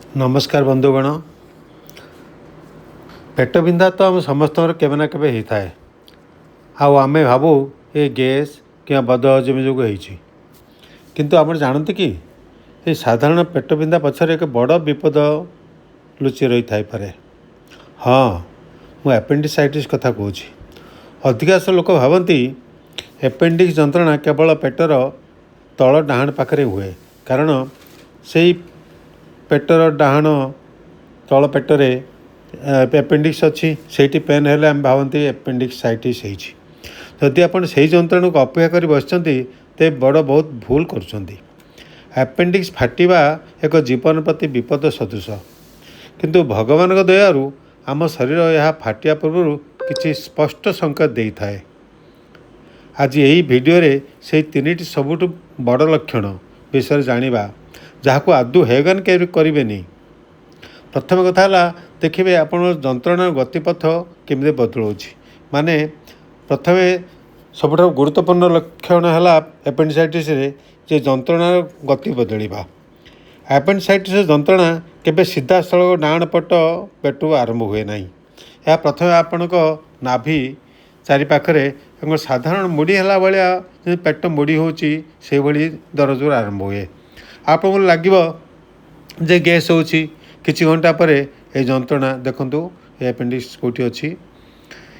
नमस्कार बंधुगण। पेट बिंधा तो आम समस्त केवे ना केवे होता है। आमे भावु ये गैस कि बदहजमी जो होती, किंतु आप जानते कि ये साधारण पेट बिंधा पछरे एक बड़ विपद लुचि रही थाई पारे। हाँ, मु एपेंडिसाइटिस कथा कहूँ। अधिकांश लोक भावती एपेंडिक्स जंत्रणा केवल पेटर तल डाहाण पाखे हुए, कारण से पेटर डाहाण तल पेटरे एपेंडिक्स अच्छी से पेन हेल्ले आम भावती एपेंडिक्साइटिस होती। जदि आप जंत्रणा को अपेक्षा कर बसते ते बड़ बहुत भूल कर। एपेंडिक्स फाटिवा एक जीवन प्रति विपद सदृश, किंतु भगवान दयारू आम शरीर यह फाटिया पूर्व किसी स्पष्ट संकेत दे थाए। आज यही वीडियो रे से तीन सबुठ बड़ लक्षण विषय जानिबा, जहाँ आदौ हेगन के करें। प्रथम कथा देखिए आप जंत्रणा गतिपथ केमी बदलाऊँच। माने प्रथम सबुठ गुरुत्वपूर्ण लक्षण है एपेंडिसाइटिस रे जे जंत्रणा गति बदलवा। एपेंडिसाइटिस जंत्रणा केबे सीधा स्थल डाण पट पेटू आरंभ हुए ना। यह प्रथम आपण नाभि चारिपाखे साधारण मुड़ी है भाया पेट मुड़ी होची से भली दरज आरंभ हुए। आपको लगे जे गैस होची, किछि घंटा पर ये जंत्रणा देखंतु एपेंडिक्स कोठी अच्छी।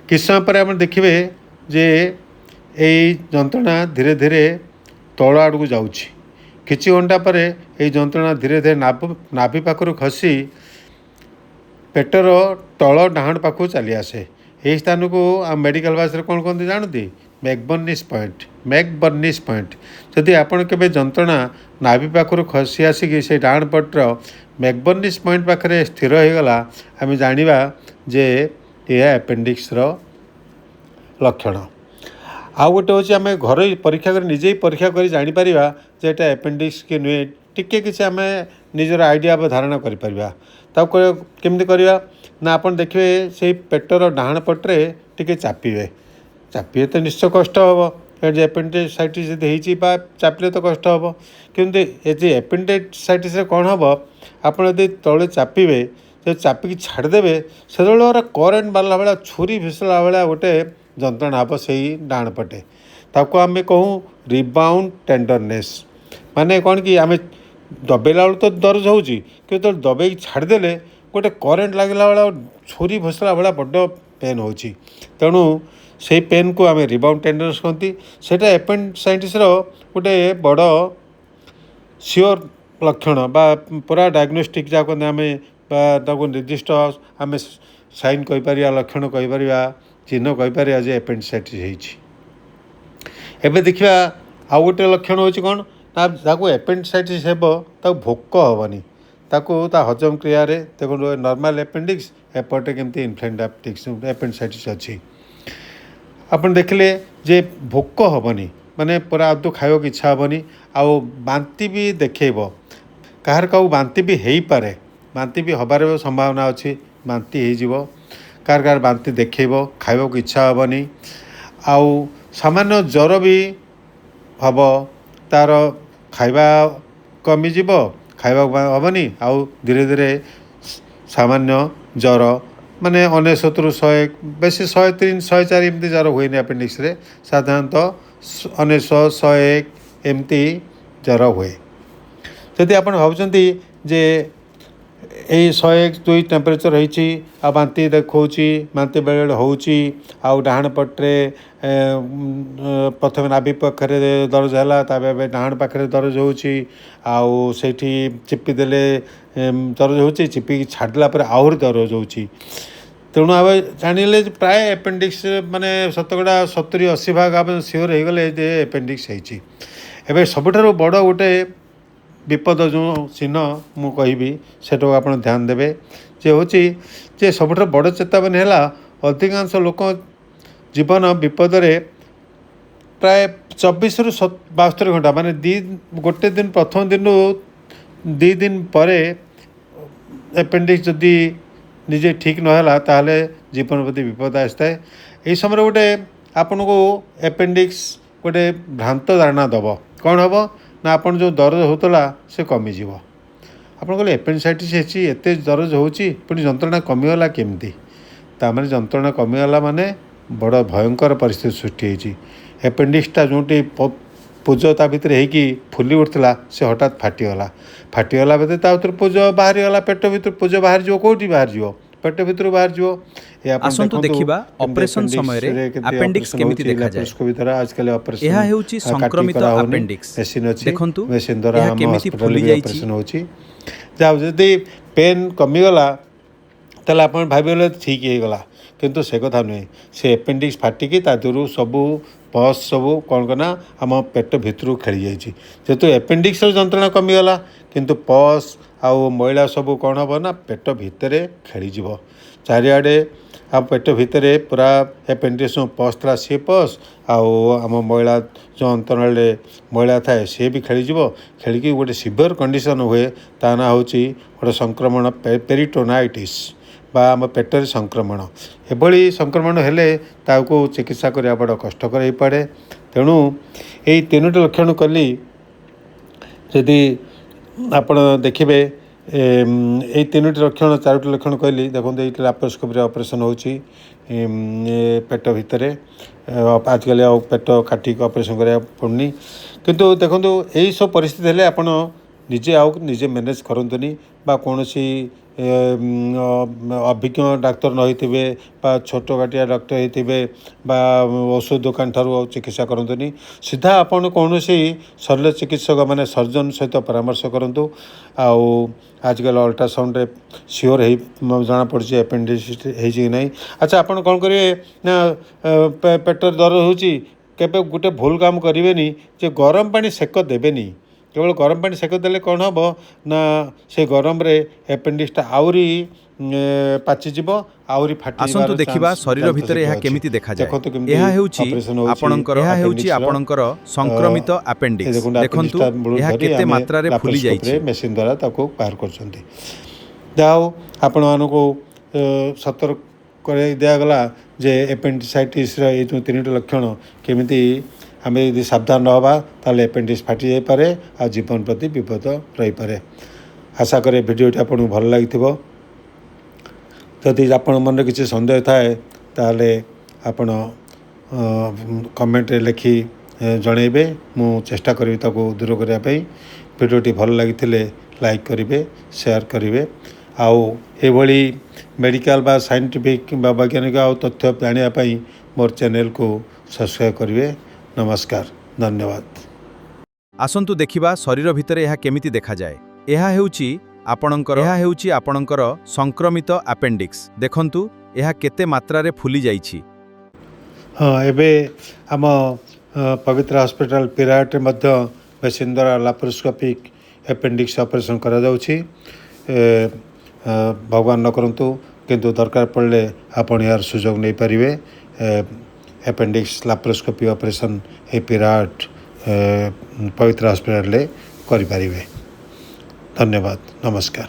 किछ समय पर आप देखिए जे यही जंत्रणा धीरे धीरे तल आड़ को जाउछि। किछि घंटा पर ये जंत्रणा धीरे धीरे नाभि पाखरु खसी पेटर तल डाहाण पाखु चली आसे। यही स्थान को आम मेडिकल भाषा कौन कहते जानती? मैकबर्निस पॉइंट। मैकबर्निस पॉइंट जदि आपण केबे जंत्रणा नाभि पाखरु खसी आसिक से डाहाण पटर मैकबर्निस पॉइंट पाखे स्थिर हो गला, आम जानिबा जे यह एपेंडिक्स लक्षण। आउ गोटे हूँ आम घर परीक्षा कर निजे परीक्षा कर जापर जे यहाँ एपेंडिक्स कि नुहे टिके कि आम निजर आइडिया धारणा करमी करवा ना। आप देखिए से पेटर डाहाण पट्रे टिके चापिए तो निश्चय कष्ट हम। एपेंडिसाइटिस होती चापिले तो कष्ट हम, किंतु ये एपेंडिसाइटिस कौन हम आप तले चापिबे जो चापिकी छाड़देवे से करेन्ट बाला भाया छुरी फिसला भाया गोटे जंत्रणा हम से डाण पटे। ताको आम कहूँ रिबाउंड टेंडरनेस। माने कौन कि आम दबेला बेलू तो दर्ज होची, कि तो दबे छाड़देले गोटे करेन्ट लगला भाया छुरी फिसला भाया बड़ पेन होची। तेणु से पेन को आम रिबाउंड टेंडरनेस कहती। सेटा एपेंडिसाइटिस गोटे बड़ सियोर लक्षण बा पूरा डायग्नोस्टिक जहाँ कहते आम निर्दिष्ट आम साइन कहीपर, लक्षण कहीपर, चिन्ह कहीपर जे एपेंडिसाइटिस होती। एबे देखिए आउ गोटे लक्षण होची कौन ना, जहाँ एपेंडिसाइटिस हो भोक हेनी, ता हजम क्रिया देखो नॉर्मल एपेंडिक्स एपटे केमती इन्फ्लेम्ड एपेंडिसाइटिस अच्छी। आप देखिले जे भोक हेनी, माने पूरा आदू खाइबा इच्छा हेनी। आउ बांती भी देखेब, कहार का बांती भी हो पारे, बांती भी हबार संभावना अच्छी, बांती हो कार कार बांती देखेब, खाइबा इच्छा हेनी। आउ सामान्य ज्वर भी हम, तार खाइबा कमिज, खाइबा हेनी। आउ धीरे धीरे सामान्य ज्वर माने 99 ରୁ 100 बेसी 103 104 एमती ज्वर हुए एपेंडिक्स रे। साधारणतः 99 101 एमती ज्वर हुए। जदि आप भावुंट जे यही 101-2 टेम्परेचर होती, आ बांती देखा, बांती बेले बेले होची, आउ डाहाण पट्रे प्रथम नाभि पाखे दरज है, डाहाण पाखे दरज होची, आउ सेठी चिपीदेले दरज होची, चिपिकी छाड़ला पर आहरी दरज होची। तेणु आम जानिले प्राय एपेंडिक्स माने शतकड़ा 70-80 भाग आप सियोर हो गले एपेंडिक्स होती। एबे सबुठारु बड़ गोटे विपद जो चिन्ह मु कहि से आप ध्यान देवे जे हूँ जे सबुठ बड़ चेतावनी है अधिकांश लोक जीवन विपद प्राय 24 ରୁ 72 घंटा माने गोटे दिन प्रथम दिन 2 दिन पर एपेंडिक्स जदि निजे ठीक नहला ताहले जीवन प्रति विपद आसता है। यही समय गोटे आपन को एपेंडिक्स गोटे भ्रांत धारणा दब कौन हम ना, आपन जो दर्द होता से कमिज। ଆପଣ କହିଲେ ଏପେଣ୍ଡିସାଇଟିସ୍ ହେଇଛି, ଏତେ ଦରଜ ହେଉଛି, ପୁଣି ଯନ୍ତ୍ରଣା କମିଗଲା କେମିତି? ତାମାନେ ଯନ୍ତ୍ରଣା କମିଗଲା ମାନେ ବଡ଼ ଭୟଙ୍କର ପରିସ୍ଥିତି ସୃଷ୍ଟି ହେଇଛି। ଏପେଣ୍ଡିକ୍ସଟା ଯେଉଁଠି ପୁଜ ତା ଭିତରେ ହେଇକି ଫୁଲି ଉଠୁଥିଲା ସେ ହଠାତ୍ ଫାଟିଗଲା ବୋଧେ ତା ଭିତରୁ ପୁଜ ବାହାରିଗଲା। ପେଟ ଭିତରୁ ପୁଜ ବାହାରିଯିବ, କେଉଁଠି ବାହାରିଯିବ? ପେଟ ଭିତରୁ ବାହାରିଯିବ। ଏ ଆପଣ ଆସନ୍ତୁ ଦେଖନ୍ତୁ ଦେଖିବା କେମିତି ଅପରେସନ ସମୟରେ ଆପେଣ୍ଡିକ୍ସରେ କେମିତି ଆପେଣ୍ଡିକ୍ସ ଅପରେସନ୍ କେମିତି ହେଉଛି ଦେଖାଯାଏ। ଲାପ୍ରୋସ୍କୋପି ଦ୍ୱାରା। ଆଜିକାଲି ଅପରେସନ୍ ଏହା ହେଉଛି କାଟି ସଂକ୍ରମିତ କରାହେଉନି, ଆପେଣ୍ଡିକ୍ସ। ମେସିନ୍ ଅଛି, ଦେଖନ୍ତୁ ମେସିନ୍ ଦ୍ୱାରା ଏହା ଆମ କେମିତି ହସ୍ପିଟାଲରେ ଫୁଲି ବି ଯାଇଛି। ଅପରେସନ୍ ହେଉଛି। ଯାହା ଯଦି ପେନ୍ କମିଗଲା ତାହେଲେ ଆପଣ ଭାବିଗଲେ ଠିକ୍ ହେଇଗଲା, କିନ୍ତୁ ସେ କଥା ନୁହେଁ। ସେ ଆପେଣ୍ଡିକ୍ସ ଫାଟିକି ତା ଦେହରୁ ସବୁ ପସ୍ ସବୁ କ'ଣ କନା ଆମ ପେଟ ଭିତରକୁ ଖେଳି ଯାଇଛି। ଯେହେତୁ ଆପେଣ୍ଡିକ୍ସର ଯନ୍ତ୍ରଣା କମିଗଲା, କିନ୍ତୁ ପସ୍ ଆଉ ମଇଳା ସବୁ କ'ଣ ହେବ ନା ପେଟ ଭିତରେ ଖେଳିଯିବ ଚାରିଆଡ଼େ। ଆମ ପେଟ ଭିତରେ ପୁରା ଆପେଣ୍ଡିକ୍ସ ପସ୍ ଥିଲା ସେ ପସ୍ ଆଉ ଆମ ମଇଳା ଯେଉଁ ଅନ୍ତରାଳରେ ମଇଳା ଥାଏ ସିଏ ବି ଖେଳିଯିବ। ଖେଳିକି ଗୋଟେ ସିଭିୟର୍ କଣ୍ଡିସନ୍ ହୁଏ। ତା ନାଁ ହେଉଛି ଗୋଟେ ସଂକ୍ରମଣ ପେରିଟୋନାଇଟିସ୍ ବା ଆମ ପେଟରେ ସଂକ୍ରମଣ। ଏଭଳି ସଂକ୍ରମଣ ହେଲେ ତାକୁ ଚିକିତ୍ସା କରିବା ବଡ଼ କଷ୍ଟକର ହୋଇପଡ଼େ। ତେଣୁ ଏଇ 3ଟି ଲକ୍ଷଣ କଲି ଯଦି ଆପଣ ଦେଖିବେ, ଏଇ 3ଟି ଲକ୍ଷଣ 4ଟି ଲକ୍ଷଣ କହିଲି। ଦେଖନ୍ତୁ ଏଇଠି ଲାପ୍ରୋସ୍କୋପିରେ ଅପରେସନ୍ ହେଉଛି ପେଟ ଭିତରେ। ଆଜିକାଲି ଆଉ ପେଟ କାଟିକି ଅପରେସନ୍ କରିବାକୁ ପଡ଼ୁନି। କିନ୍ତୁ ଦେଖନ୍ତୁ ଏଇସବୁ ପରିସ୍ଥିତି ହେଲେ ଆପଣ ନିଜେ ମ୍ୟାନେଜ୍ କରନ୍ତୁନି, ବା କୌଣସି ଅଭିଜ୍ଞ ଡାକ୍ତର ନ ହେଇଥିବେ ବା ଛୋଟ କାଟିଆ ଡାକ୍ତର ହେଇଥିବେ ବା ଔଷଧ ଦୋକାନ ଠାରୁ ଆଉ ଚିକିତ୍ସା କରନ୍ତୁନି। ସିଧା ଆପଣ କୌଣସି ଶଲ୍ୟ ଚିକିତ୍ସକ ମାନେ ସର୍ଜନ ସହିତ ପରାମର୍ଶ କରନ୍ତୁ। ଆଉ ଆଜିକାଲି ଅଲ୍ଟ୍ରାସାଉଣ୍ଡରେ ସିଓର ଜଣାପଡ଼ୁଛି ଆପେଣ୍ଡିସିଟ୍ ହେଇଛି କି ନାହିଁ। ଆଚ୍ଛା, ଆପଣ କ'ଣ କରିବେ ନା ପେଟରେ ଦରଜ ହେଉଛି, କେବେ ଗୋଟେ ଭୁଲ କାମ କରିବେନି ଯେ ଗରମ ପାଣି ସେକ ଦେବେନି। କେବଳ ଗରମ ପାଣି ସେକ ଦେଲେ କ'ଣ ହେବ ନା ସେ ଗରମରେ ଆପେଣ୍ଡିକ୍ସଟା ଆହୁରି ପାଚିଯିବ, ଆହୁରି ଫାଟିଯିବାର ଆସନ୍ତୁ ଦେଖିବା ଚାନ୍ସ ଶରୀର ଭିତରେ ଏହା ଅଛି। କେମିତି ଦେଖାଯାଏ। ଦେଖନ୍ତୁ କେମିତି ଏହା ହେଉଛି ଅପରେସନ୍ ହେଉଛି ଆପଣଙ୍କର ସଂକ୍ରମିତ ଆପେଣ୍ଡିକ୍ସ। ଦେଖନ୍ତୁ ଦେଖନ୍ତୁ ଆପେଣ୍ଡିକ୍ସଟା ମୂଳରୁ ଏହା ଧରି କେତେ ଆମେ ମାତ୍ରାରେ ଫୁଲି ଲାପ୍ରୋସ୍କୋପିରେ ଯାଇଛି। ମେସିନ୍ ଦ୍ୱାରା ତାକୁ ବାହାର କରୁଛନ୍ତି। ଯାହା ହଉ ଆପଣମାନଙ୍କୁ ସତର୍କ କରାଇ ଦିଆଗଲା ଯେ ଆପେଣ୍ଡିସାଇଟିସ୍ର ଏଇ ଯେଉଁ 3ଟି ଲକ୍ଷଣ କେମିତି ଆମେ ଯଦି ସାବଧାନ ନ ହେବା ତାହେଲେ ଆପେଣ୍ଡିକ୍ସ ଫାଟି ଯାଇପାରେ ଆଉ ଜୀବନ ପ୍ରତି ବିପଦ ରହିପାରେ। ଆଶା କରେ ଭିଡ଼ିଓଟି ଆପଣଙ୍କୁ ଭଲ ଲାଗିଥିବ। ଯଦି ଆପଣଙ୍କ ମନରେ କିଛି ସନ୍ଦେହ ଥାଏ ତାହେଲେ ଆପଣ କମେଣ୍ଟରେ ଲେଖି ଜଣାଇବେ। ମୁଁ ଚେଷ୍ଟା କରିବି ତାକୁ ଦୂର କରିବା ପାଇଁ। ଭିଡ଼ିଓଟି ଭଲ ଲାଗିଥିଲେ ଲାଇକ୍ କରିବେ, ସେୟାର କରିବେ। ଆଉ ଏଭଳି ମେଡ଼ିକାଲ ବା ସାଇଣ୍ଟିଫିକ୍ ବା ବୈଜ୍ଞାନିକ ଆଉ ତଥ୍ୟ ଜାଣିବା ପାଇଁ ମୋର ଚ୍ୟାନେଲକୁ ସବସ୍କ୍ରାଇବ୍ କରିବେ। ନମସ୍କାର, ଧନ୍ୟବାଦ। ଆସନ୍ତୁ ଦେଖିବା ଶରୀର ଭିତରେ ଏହା କେମିତି ଦେଖାଯାଏ। ଏହା ହେଉଛି ଆପଣଙ୍କର ସଂକ୍ରମିତ ଆପେଣ୍ଡିକ୍ସ। ଦେଖନ୍ତୁ ଏହା କେତେ ମାତ୍ରାରେ ଫୁଲି ଯାଇଛି। ହଁ, ଏବେ ଆମ ପବିତ୍ର ହସ୍ପିଟାଲ ପିରାହାଟରେ ମଧ୍ୟ ମେସିନ୍ ଦ୍ୱାରା ଲାପ୍ରୋସ୍କୋପିକ୍ ଆପେଣ୍ଡିକ୍ସ ଅପରେସନ୍ କରାଯାଉଛି। ଭଗବାନ ନ କରନ୍ତୁ, କିନ୍ତୁ ଦରକାର ପଡ଼ିଲେ ଆପଣ ଏହାର ସୁଯୋଗ ନେଇପାରିବେ। ଆପେଣ୍ଡିକ୍ସ ଲାପ୍ରୋସ୍କୋପି ଅପରେସନ୍ ଏ ପିରାହାଟ ପବିତ୍ର ହସ୍ପିଟାଲରେ କରିପାରିବେ। ଧନ୍ୟବାଦ, ନମସ୍କାର।